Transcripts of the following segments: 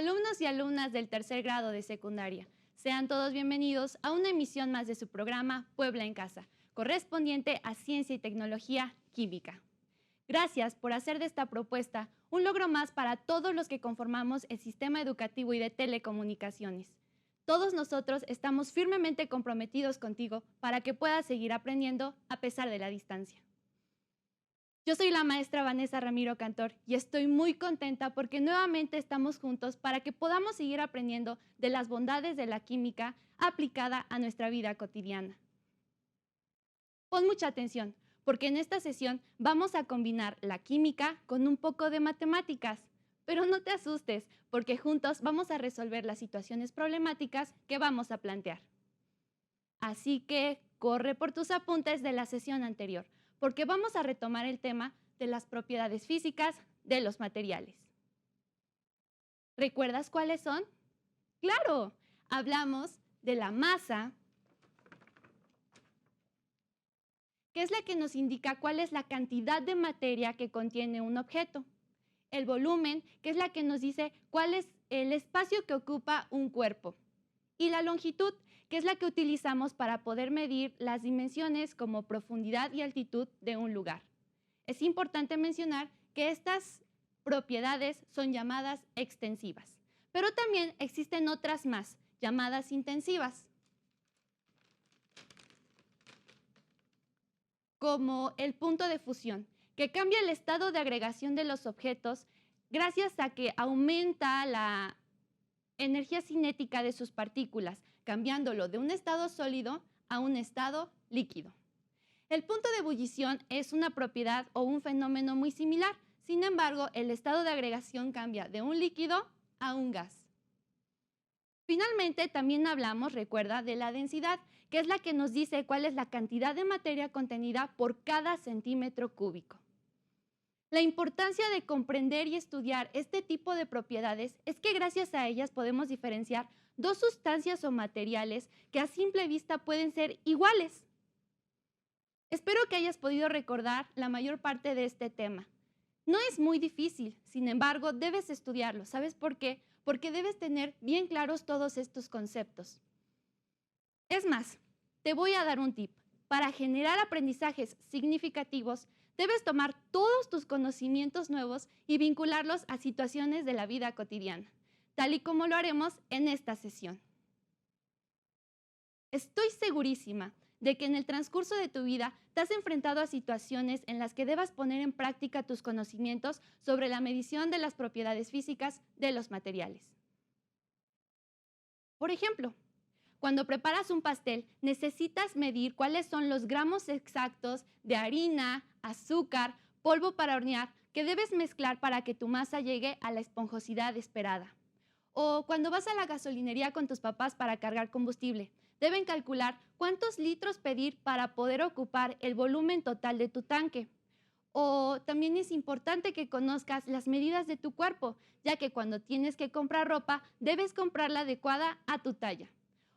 Alumnos y alumnas del tercer grado de secundaria, sean todos bienvenidos a una emisión más de su programa Puebla en Casa, correspondiente a Ciencia y Tecnología Química. Gracias por hacer de esta propuesta un logro más para todos los que conformamos el sistema educativo y de telecomunicaciones. Todos nosotros estamos firmemente comprometidos contigo para que puedas seguir aprendiendo a pesar de la distancia. Yo soy la maestra Vanessa Ramiro Cantor y estoy muy contenta porque nuevamente estamos juntos para que podamos seguir aprendiendo de las bondades de la química aplicada a nuestra vida cotidiana. Pon mucha atención, porque en esta sesión vamos a combinar la química con un poco de matemáticas. Pero no te asustes, porque juntos vamos a resolver las situaciones problemáticas que vamos a plantear. Así que corre por tus apuntes de la sesión anterior, porque vamos a retomar el tema de las propiedades físicas de los materiales. ¿Recuerdas cuáles son? ¡Claro! Hablamos de la masa, que es la que nos indica cuál es la cantidad de materia que contiene un objeto. El volumen, que es la que nos dice cuál es el espacio que ocupa un cuerpo. Y la longitud, que es la que utilizamos para poder medir las dimensiones como profundidad y altitud de un lugar. Es importante mencionar que estas propiedades son llamadas extensivas, pero también existen otras más, llamadas intensivas, como el punto de fusión, que cambia el estado de agregación de los objetos gracias a que aumenta la energía cinética de sus partículas, cambiándolo de un estado sólido a un estado líquido. El punto de ebullición es una propiedad o un fenómeno muy similar, sin embargo, el estado de agregación cambia de un líquido a un gas. Finalmente, también hablamos, recuerda, de la densidad, que es la que nos dice cuál es la cantidad de materia contenida por cada centímetro cúbico. La importancia de comprender y estudiar este tipo de propiedades es que gracias a ellas podemos diferenciar dos sustancias o materiales que a simple vista pueden ser iguales. Espero que hayas podido recordar la mayor parte de este tema. No es muy difícil, sin embargo, debes estudiarlo. ¿Sabes por qué? Porque debes tener bien claros todos estos conceptos. Es más, te voy a dar un tip. Para generar aprendizajes significativos, debes tomar todos tus conocimientos nuevos y vincularlos a situaciones de la vida cotidiana, tal y como lo haremos en esta sesión. Estoy segurísima de que en el transcurso de tu vida te has enfrentado a situaciones en las que debas poner en práctica tus conocimientos sobre la medición de las propiedades físicas de los materiales. Por ejemplo, cuando preparas un pastel, necesitas medir cuáles son los gramos exactos de harina, azúcar, polvo para hornear que debes mezclar para que tu masa llegue a la esponjosidad esperada. O cuando vas a la gasolinería con tus papás para cargar combustible, deben calcular cuántos litros pedir para poder ocupar el volumen total de tu tanque. O también es importante que conozcas las medidas de tu cuerpo, ya que cuando tienes que comprar ropa, debes comprarla adecuada a tu talla.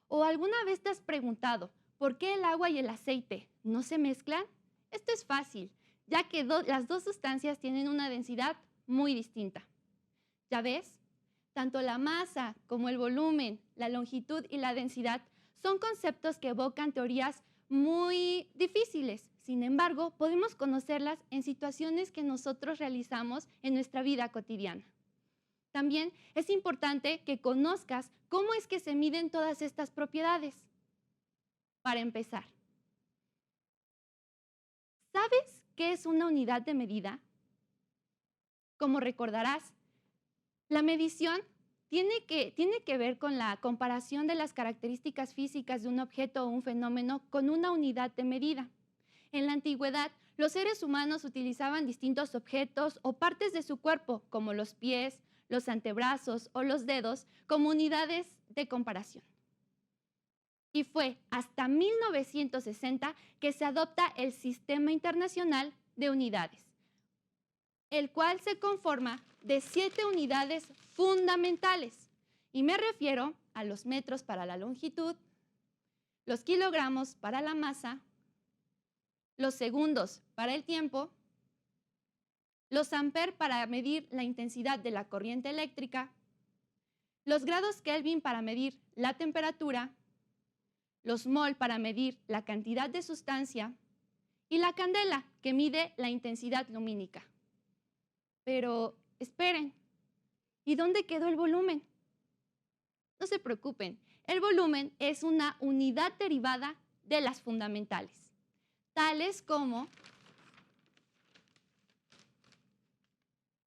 ¿O alguna vez te has preguntado por qué el agua y el aceite no se mezclan? Esto es fácil, ya que las dos sustancias tienen una densidad muy distinta. ¿Ya ves? Tanto la masa como el volumen, la longitud y la densidad son conceptos que evocan teorías muy difíciles. Sin embargo, podemos conocerlas en situaciones que nosotros realizamos en nuestra vida cotidiana. También es importante que conozcas cómo es que se miden todas estas propiedades. Para empezar, ¿sabes qué es una unidad de medida? Como recordarás, la medición tiene que ver con la comparación de las características físicas de un objeto o un fenómeno con una unidad de medida. En la antigüedad, los seres humanos utilizaban distintos objetos o partes de su cuerpo, como los pies, los antebrazos o los dedos, como unidades de comparación. Y fue hasta 1960 que se adopta el Sistema Internacional de Unidades, el cual se conforma de 7 unidades fundamentales. Y me refiero a los metros para la longitud, los kilogramos para la masa, los segundos para el tiempo, los amperes para medir la intensidad de la corriente eléctrica, los grados Kelvin para medir la temperatura, los mol para medir la cantidad de sustancia y la candela, que mide la intensidad lumínica. Pero esperen, ¿y dónde quedó el volumen? No se preocupen, el volumen es una unidad derivada de las fundamentales, tales como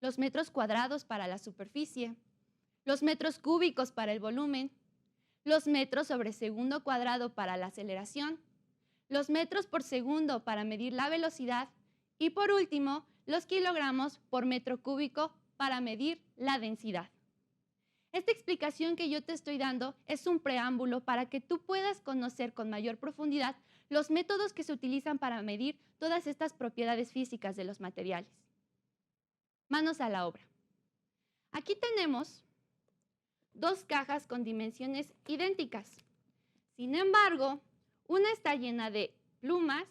los metros cuadrados para la superficie, los metros cúbicos para el volumen, los metros sobre segundo cuadrado para la aceleración, los metros por segundo para medir la velocidad y por último, los kilogramos por metro cúbico para medir la densidad. Esta explicación que yo te estoy dando es un preámbulo para que tú puedas conocer con mayor profundidad los métodos que se utilizan para medir todas estas propiedades físicas de los materiales. Manos a la obra. Aquí tenemos dos cajas con dimensiones idénticas. Sin embargo, una está llena de plumas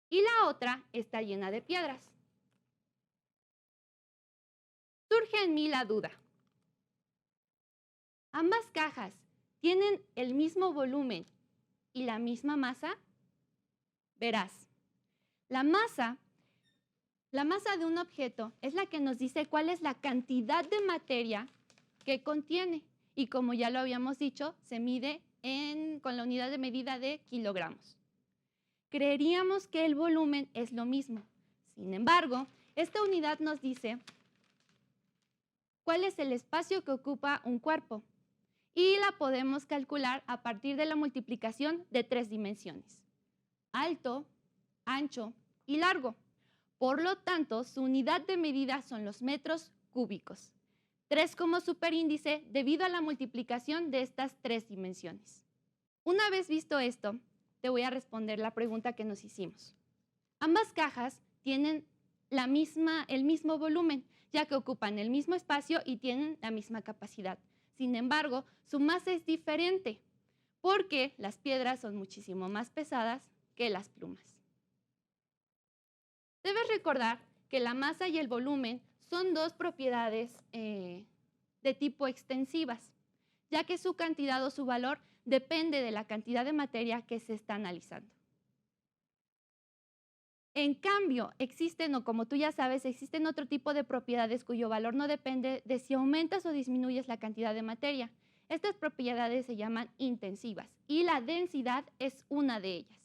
y la otra está llena de piedras. Surge en mí la duda. ¿Ambas cajas tienen el mismo volumen y la misma masa? Verás, la masa de un objeto es la que nos dice cuál es la cantidad de materia que contiene y como ya lo habíamos dicho, se mide con la unidad de medida de kilogramos. Creeríamos que el volumen es lo mismo. Sin embargo, esta unidad nos dice cuál es el espacio que ocupa un cuerpo y la podemos calcular a partir de la multiplicación de 3 dimensiones: alto, ancho y largo. Por lo tanto, su unidad de medida son los metros cúbicos. 3 como superíndice debido a la multiplicación de estas 3 dimensiones. Una vez visto esto, te voy a responder la pregunta que nos hicimos. Ambas cajas tienen el mismo volumen, ya que ocupan el mismo espacio y tienen la misma capacidad. Sin embargo, su masa es diferente, porque las piedras son muchísimo más pesadas que las plumas. Debes recordar que la masa y el volumen son dos propiedades de tipo extensivas, ya que su cantidad o su valor depende de la cantidad de materia que se está analizando. En cambio, como tú ya sabes, existen otro tipo de propiedades cuyo valor no depende de si aumentas o disminuyes la cantidad de materia. Estas propiedades se llaman intensivas y la densidad es una de ellas.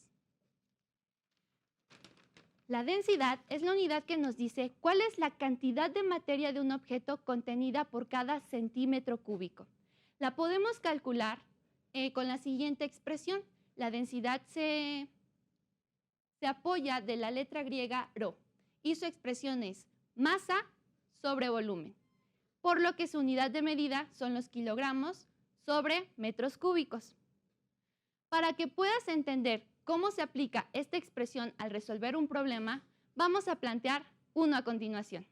La densidad es la unidad que nos dice cuál es la cantidad de materia de un objeto contenida por cada centímetro cúbico. La podemos calcular con la siguiente expresión. La densidad se apoya de la letra griega rho y su expresión es masa sobre volumen, por lo que su unidad de medida son los kilogramos sobre metros cúbicos. Para que puedas entender cómo se aplica esta expresión al resolver un problema, vamos a plantear uno a continuación.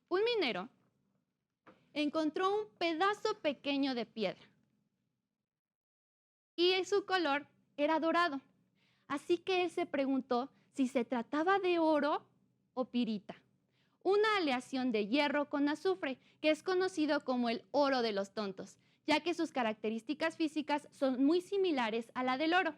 Un minero encontró un pedazo pequeño de piedra y su color era dorado. Así que él se preguntó si se trataba de oro o pirita, una aleación de hierro con azufre que es conocido como el oro de los tontos, ya que sus características físicas son muy similares a la del oro.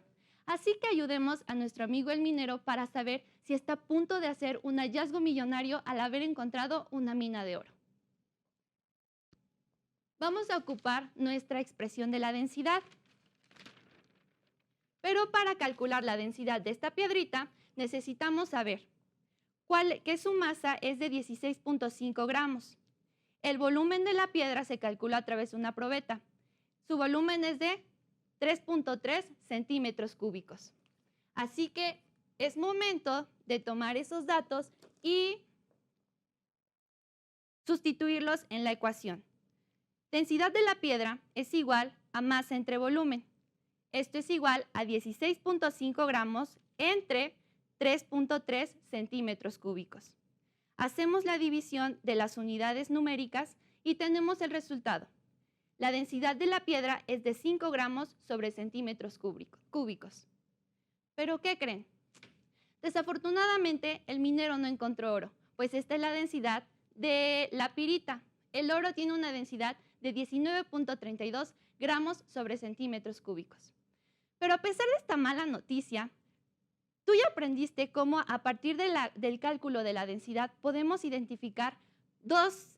Así que ayudemos a nuestro amigo el minero para saber si está a punto de hacer un hallazgo millonario al haber encontrado una mina de oro. Vamos a ocupar nuestra expresión de la densidad. Pero para calcular la densidad de esta piedrita, necesitamos saber que su masa es de 16.5 gramos. El volumen de la piedra se calcula a través de una probeta. Su volumen es de 3.3 centímetros cúbicos. Así que es momento de tomar esos datos y sustituirlos en la ecuación. Densidad de la piedra es igual a masa entre volumen. Esto es igual a 16.5 gramos entre 3.3 centímetros cúbicos. Hacemos la división de las unidades numéricas y tenemos el resultado. La densidad de la piedra es de 5 gramos sobre centímetros cúbicos. ¿Pero qué creen? Desafortunadamente, el minero no encontró oro, pues esta es la densidad de la pirita. El oro tiene una densidad de 19.32 gramos sobre centímetros cúbicos. Pero a pesar de esta mala noticia, tú ya aprendiste cómo a partir del cálculo de la densidad podemos identificar dos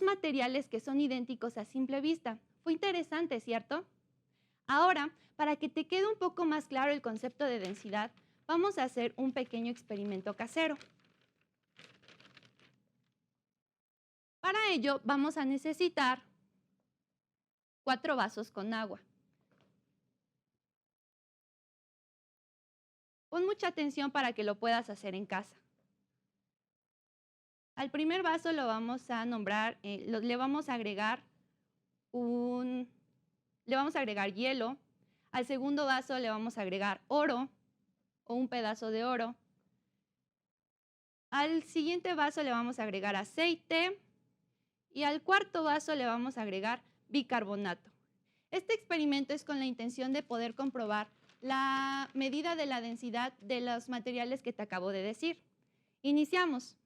materiales que son idénticos a simple vista. Fue interesante, ¿cierto? Ahora, para que te quede un poco más claro el concepto de densidad, vamos a hacer un pequeño experimento casero. Para ello, vamos a necesitar 4 vasos con agua. Pon mucha atención para que lo puedas hacer en casa. Al primer vaso lo vamos a nombrar, le vamos a agregar hielo. Al segundo vaso le vamos a agregar oro o un pedazo de oro. Al siguiente vaso le vamos a agregar aceite y al cuarto vaso le vamos a agregar bicarbonato. Este experimento es con la intención de poder comprobar la medida de la densidad de los materiales que te acabo de decir. Iniciamos.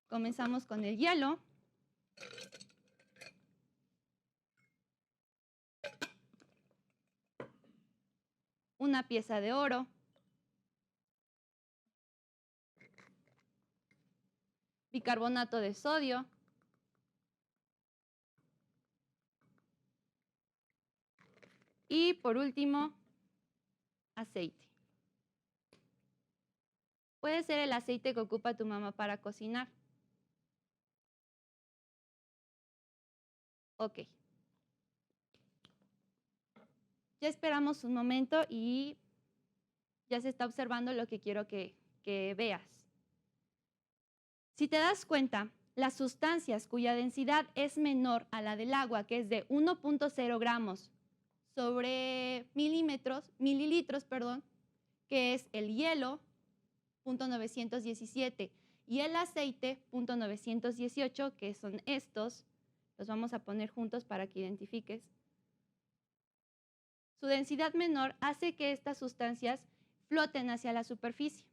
Comenzamos con el hielo. Una pieza de oro. Bicarbonato de sodio. Y por último, aceite. Puede ser el aceite que ocupa tu mamá para cocinar. Ok. Ya esperamos un momento y ya se está observando lo que quiero que veas. Si te das cuenta, las sustancias cuya densidad es menor a la del agua, que es de 1.0 gramos sobre mililitros, que es el hielo, 0.917, y el aceite, 0.918, que son estos, los vamos a poner juntos para que identifiques. Su densidad menor hace que estas sustancias floten hacia la superficie.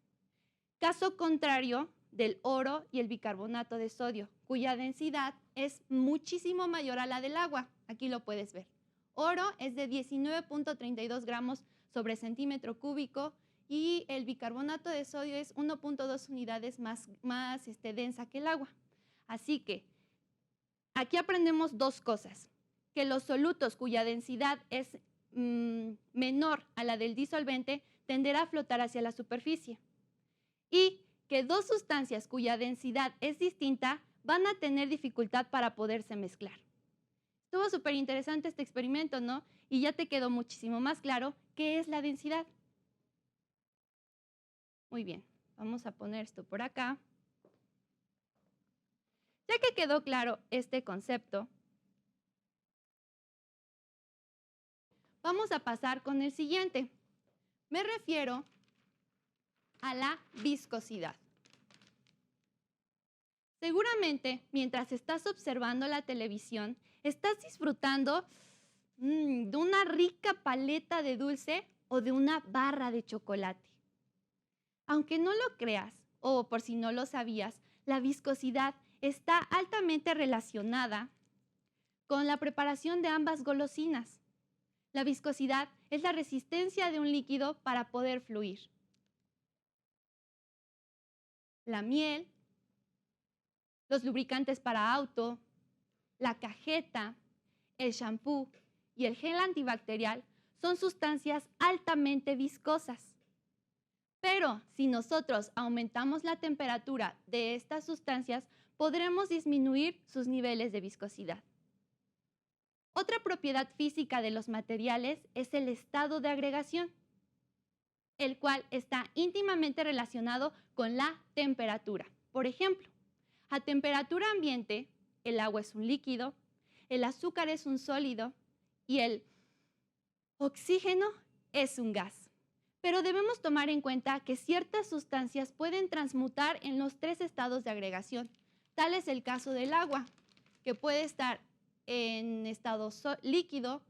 Caso contrario del oro y el bicarbonato de sodio, cuya densidad es muchísimo mayor a la del agua. Aquí lo puedes ver. Oro es de 19.32 gramos sobre centímetro cúbico y el bicarbonato de sodio es 1.2 unidades más densa que el agua. Así que aquí aprendemos dos cosas: que los solutos cuya densidad es menor a la del disolvente tenderá a flotar hacia la superficie, y que dos sustancias cuya densidad es distinta van a tener dificultad para poderse mezclar. Estuvo súper interesante este experimento, ¿no? Y ya te quedó muchísimo más claro qué es la densidad. Muy bien, vamos a poner esto por acá. Ya que quedó claro este concepto, vamos a pasar con el siguiente. Me refiero a la viscosidad. Seguramente, mientras estás observando la televisión, estás disfrutando de una rica paleta de dulce o de una barra de chocolate. Aunque no lo creas, o por si no lo sabías, la viscosidad está altamente relacionada con la preparación de ambas golosinas. La viscosidad es la resistencia de un líquido para poder fluir. La miel, los lubricantes para auto, la cajeta, el shampoo y el gel antibacterial son sustancias altamente viscosas. Pero si nosotros aumentamos la temperatura de estas sustancias, podremos disminuir sus niveles de viscosidad. Otra propiedad física de los materiales es el estado de agregación, el cual está íntimamente relacionado con la temperatura. Por ejemplo, a temperatura ambiente, el agua es un líquido, el azúcar es un sólido y el oxígeno es un gas. Pero debemos tomar en cuenta que ciertas sustancias pueden transmutar en los 3 estados de agregación. Tal es el caso del agua, que puede estar en estado líquido,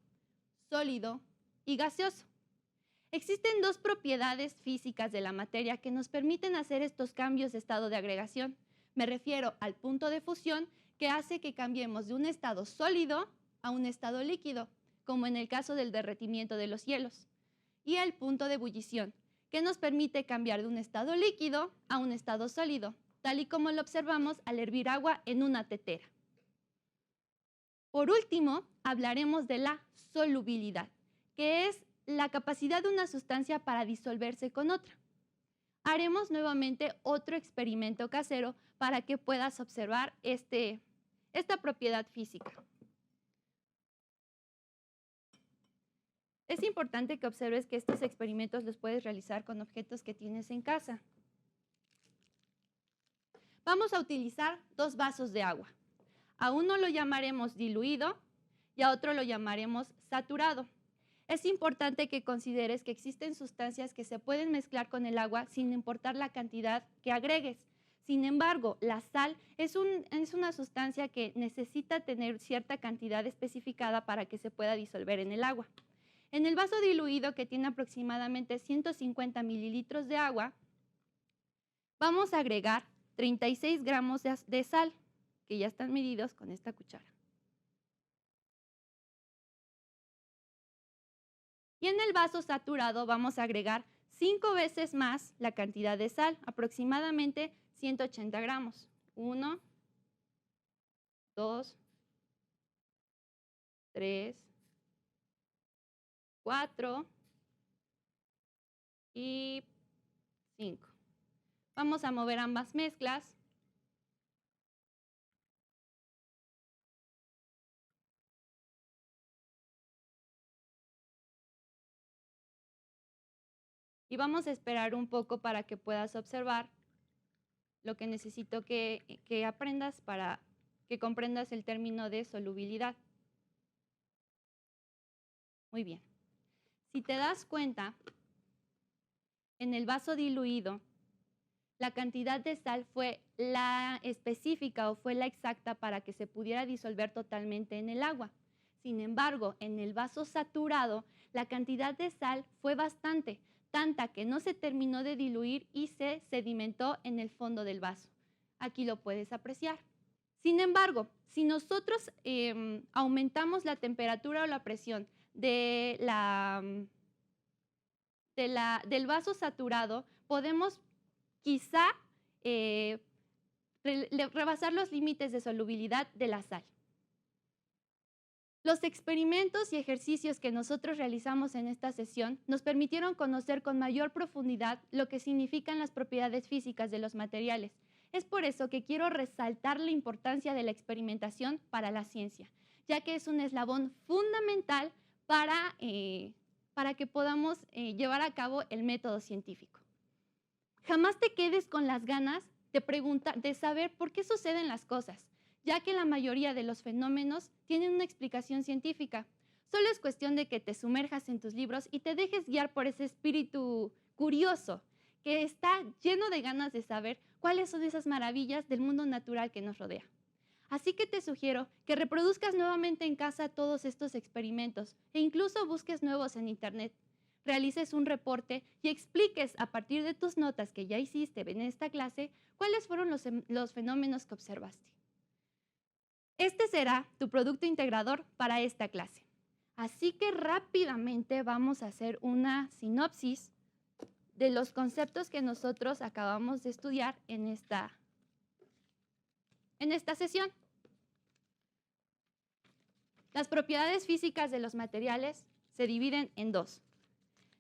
sólido y gaseoso. Existen dos propiedades físicas de la materia que nos permiten hacer estos cambios de estado de agregación. Me refiero al punto de fusión, que hace que cambiemos de un estado sólido a un estado líquido, como en el caso del derretimiento de los hielos, y el punto de ebullición, que nos permite cambiar de un estado líquido a un estado sólido, tal y como lo observamos al hervir agua en una tetera. Por último, hablaremos de la solubilidad, que es la capacidad de una sustancia para disolverse con otra. Haremos nuevamente otro experimento casero para que puedas observar esta propiedad física. Es importante que observes que estos experimentos los puedes realizar con objetos que tienes en casa. Vamos a utilizar dos vasos de agua. A uno lo llamaremos diluido y a otro lo llamaremos saturado. Es importante que consideres que existen sustancias que se pueden mezclar con el agua sin importar la cantidad que agregues. Sin embargo, la sal es una sustancia que necesita tener cierta cantidad especificada para que se pueda disolver en el agua. En el vaso diluido, que tiene aproximadamente 150 mililitros de agua, vamos a agregar 36 gramos de sal, que ya están medidos con esta cuchara. Y en el vaso saturado vamos a agregar 5 veces más la cantidad de sal, aproximadamente 180 gramos. 1, 2, 3, 4 y 5. Vamos a mover ambas mezclas. Y vamos a esperar un poco para que puedas observar lo que necesito que aprendas para que comprendas el término de solubilidad. Muy bien. Si te das cuenta, en el vaso diluido, la cantidad de sal fue la específica o fue la exacta para que se pudiera disolver totalmente en el agua. Sin embargo, en el vaso saturado, la cantidad de sal fue bastante, tanta que no se terminó de diluir y se sedimentó en el fondo del vaso. Aquí lo puedes apreciar. Sin embargo, si nosotros aumentamos la temperatura o la presión del vaso saturado, podemos quizá rebasar los límites de solubilidad de la sal. Los experimentos y ejercicios que nosotros realizamos en esta sesión nos permitieron conocer con mayor profundidad lo que significan las propiedades físicas de los materiales. Es por eso que quiero resaltar la importancia de la experimentación para la ciencia, ya que es un eslabón fundamental para que podamos llevar a cabo el método científico. Jamás te quedes con las ganas de saber por qué suceden las cosas, ya que la mayoría de los fenómenos tienen una explicación científica. Solo es cuestión de que te sumerjas en tus libros y te dejes guiar por ese espíritu curioso que está lleno de ganas de saber cuáles son esas maravillas del mundo natural que nos rodea. Así que te sugiero que reproduzcas nuevamente en casa todos estos experimentos e incluso busques nuevos en internet. Realices un reporte y expliques a partir de tus notas que ya hiciste en esta clase cuáles fueron los fenómenos que observaste. Este será tu producto integrador para esta clase. Así que rápidamente vamos a hacer una sinopsis de los conceptos que nosotros acabamos de estudiar en esta sesión. Las propiedades físicas de los materiales se dividen en dos.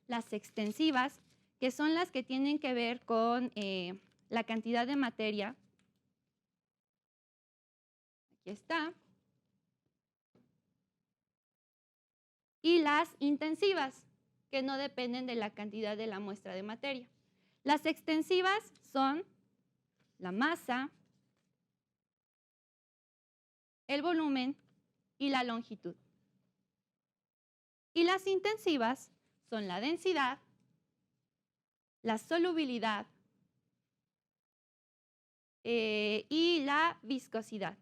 Las extensivas, que son las que tienen que ver con la cantidad de materia. Aquí está. Y las intensivas, que no dependen de la cantidad de la muestra de materia. Las extensivas son la masa, el volumen y la longitud. Y las intensivas son la densidad, la solubilidad y la viscosidad,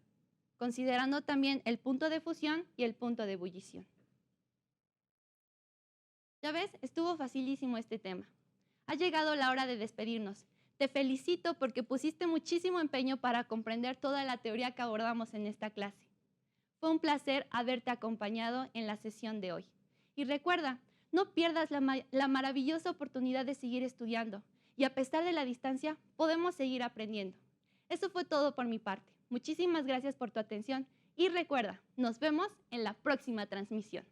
considerando también el punto de fusión y el punto de ebullición. Ya ves, estuvo facilísimo este tema. Ha llegado la hora de despedirnos. Te felicito porque pusiste muchísimo empeño para comprender toda la teoría que abordamos en esta clase. Fue un placer haberte acompañado en la sesión de hoy. Y recuerda, no pierdas la maravillosa oportunidad de seguir estudiando. Y a pesar de la distancia, podemos seguir aprendiendo. Eso fue todo por mi parte. Muchísimas gracias por tu atención y recuerda, nos vemos en la próxima transmisión.